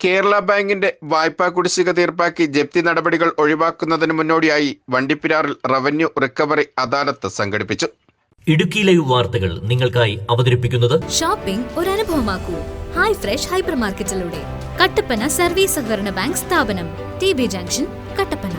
കേരള ബാങ്കിന്റെ വായ്പാ കുടിശ്ശിക തീർപ്പാക്കി ജപ്തി നടപടികൾ ഒഴിവാക്കുന്നതിന് മുന്നോടിയായി വണ്ടിപ്പെരിയാറിൽ റവന്യൂ റിക്കവറി അദാലത്ത് സംഘടിപ്പിച്ചു. ഇടുക്കി ലൈവ് വാർത്തകൾ നിങ്ങൾക്കായി അവതരിപ്പിക്കുന്നത് ഷോപ്പിംഗ് ഒരു അനുഭവമാക്കൂ. ഹൈ ഫ്രഷ് ഹൈപ്പർ മാർക്കറ്റിലൂടെ. കട്ടപ്പന സർവീസ് സഹകരണ ബാങ്ക് സ്ഥാപനം, TB ജംഗ്ഷൻ, കട്ടപ്പന.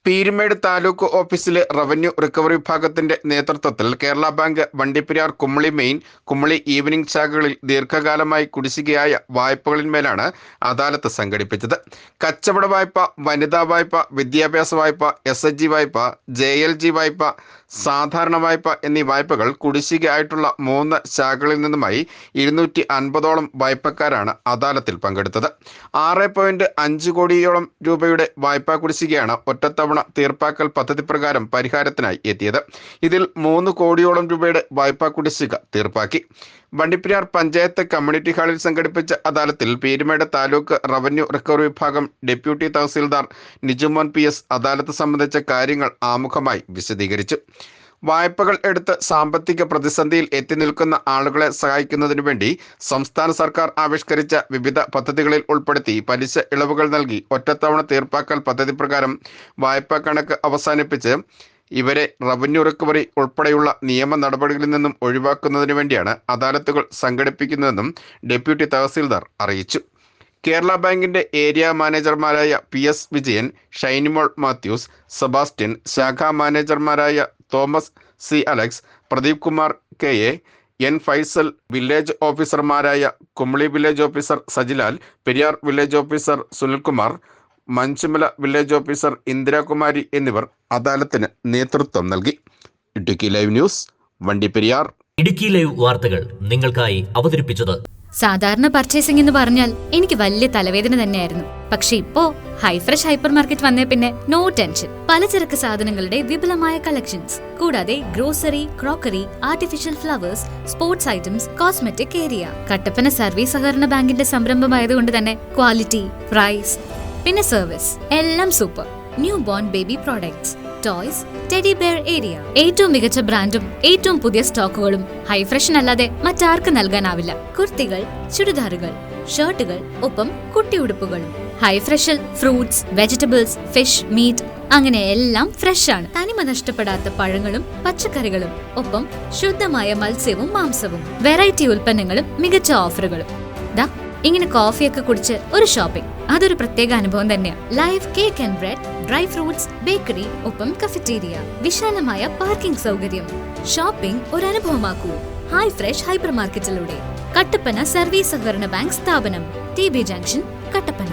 പീരുമേട് താലൂക്ക് ഓഫീസിലെ റവന്യൂ റിക്കവറി വിഭാഗത്തിന്റെ നേതൃത്വത്തിൽ Kerala bank Vandiperiyar Kumily main, Kumily evening ശാഖകളിൽ ദീർഘകാലമായി കുടിശ്ശികയായ വായ്പകളിന്മേലാണ് അദാലത്ത് സംഘടിപ്പിച്ചത്. കച്ചവട വായ്പ, വനിതാ വായ്പ, വിദ്യാഭ്യാസ വായ്പ, SHG വായ്പ, JLG വായ്പ, സാധാരണ വായ്പ എന്നീ വായ്പകൾ കുടിശ്ശികയായിട്ടുള്ള 3 ശാഖകളിൽ നിന്നുമായി 250ഓളം വായ്പക്കാരാണ് അദാലത്തിൽ പങ്കെടുത്തത്. 6.5 കോടിയോളം രൂപയുടെ വായ്പാ കുടിശ്ശികയാണ് ഒറ്റത്തവണ തീർപ്പാക്കൽ പദ്ധതി പ്രകാരം പരിഹാരത്തിനായി എത്തിയത്. ഇതിൽ 3 കോടിയോളം രൂപയുടെ വായ്പാ കുടിശ്ശിക തീർപ്പാക്കി. വണ്ടിപ്പെരിയാർ പഞ്ചായത്ത് കമ്മ്യൂണിറ്റി ഹാളിൽ സംഘടിപ്പിച്ച അദാലത്തിൽ പീരുമേട് താലൂക്ക് റവന്യൂ റിക്കവറി വിഭാഗം ഡെപ്യൂട്ടി തഹസിൽദാർ നിജുമോൻ PS അദാലത്ത് സംബന്ധിച്ച കാര്യങ്ങൾ ആമുഖമായി വിശദീകരിച്ചു. വായ്പകൾ എടുത്ത് സാമ്പത്തിക പ്രതിസന്ധിയിൽ എത്തി നിൽക്കുന്ന ആളുകളെ സഹായിക്കുന്നതിനു വേണ്ടി സംസ്ഥാന സർക്കാർ ആവിഷ്കരിച്ച വിവിധ പദ്ധതികളിൽ ഉൾപ്പെടുത്തി പലിശ ഇളവുകൾ നൽകി ഒറ്റത്തവണ തീർപ്പാക്കൽ പദ്ധതി പ്രകാരം വായ്പാ കണക്ക് അവസാനിപ്പിച്ച് ഇവരെ റവന്യൂ റിക്കവറി ഉൾപ്പെടെയുള്ള നിയമ നടപടികളിൽ നിന്നും ഒഴിവാക്കുന്നതിന് വേണ്ടിയാണ് അദാലത്തുകൾ സംഘടിപ്പിക്കുന്നതെന്നും ഡെപ്യൂട്ടി തഹസിൽദാർ അറിയിച്ചു. കേരള ബാങ്കിന്റെ ഏരിയ മാനേജർമാരായ PS Vijayan, Shinymol Mathews, Sebastian, ശാഖാ മാനേജർമാരായ Thomas C Alex, Pradeep Kumar KA, N Faisal, village ഓഫീസർമാരായ Kumily village officer Sajilal, Periyar village officer Sunilkumar, Manjumala village officer Indirakumari എന്നിവർ അദാലത്തിന് നേതൃത്വം നൽകി. Idukki live news, Vandiperiyar. Idukki live വാർത്തകൾ നിങ്ങൾക്കായി അവതരിപ്പിച്ചത് സാധാരണ പർച്ചേസിംഗ് എന്ന് പറഞ്ഞാൽ എനിക്ക് വലിയ തലവേദന തന്നെയായിരുന്നു. പക്ഷെ ഇപ്പോ ഹൈ ഫ്രഷ് ഹൈപ്പർ മാർക്കറ്റ് വന്നേ പിന്നെ നോ ടെൻഷൻ. പലചരക്ക് സാധനങ്ങളുടെ വിപുലമായ കളക്ഷൻസ്, കൂടാതെ grocery, crockery, artificial flowers, sports items, cosmetic area. Kattappana service സഹകരണ ബാങ്കിന്റെ സംരംഭമായതുകൊണ്ട് തന്നെ ക്വാളിറ്റി, പ്രൈസ്, പിന്നെ സർവീസ് എല്ലാം super. New born baby products, toys, teddy bear area. ഏറ്റവും മികച്ച ബ്രാൻഡും ഏറ്റവും പുതിയ സ്റ്റോക്കുകളും ഹൈ ഫ്രഷിനല്ലാതെ മറ്റാർക്ക് നൽകാനാവില്ല. കുർത്തികൾ, ചുരിദാറുകൾ, ഷർട്ടുകൾ, ഒപ്പം കുട്ടിയുടുപ്പുകളും. ഹൈ ഫ്രഷിൽ ഫ്രൂട്ട്സ്, വെജിറ്റബിൾസ്, ഫിഷ്, മീറ്റ്, അങ്ങനെ എല്ലാം ഫ്രഷ് ആണ്. തനിമ നഷ്ടപ്പെടാത്ത പഴങ്ങളും പച്ചക്കറികളും, ഒപ്പം ശുദ്ധമായ മത്സ്യവും മാംസവും. വെറൈറ്റി ഉൽപ്പന്നങ്ങളും മികച്ച ഓഫറുകളും. ദാ ഇങ്ങനെ കോഫിയൊക്കെ കുടിച്ച് ഒരു ഷോപ്പിംഗ്, അതൊരു പ്രത്യേക അനുഭവം തന്നെയാണ്. Live cake and bread, dry fruits, bakery, ഒപ്പം കഫറ്റേരിയ, വിശാലമായ പാർക്കിംഗ് സൗകര്യം. ഷോപ്പിംഗ് ഒരു അനുഭവമാക്കൂ. ഹൈ ഫ്രഷ് ഹൈപ്പർ മാർക്കറ്റിലൂടെ. കട്ടപ്പന സർവീസ് സഹകരണ ബാങ്ക് സ്ഥാപനം, TB ജംഗ്ഷൻ, കട്ടപ്പന.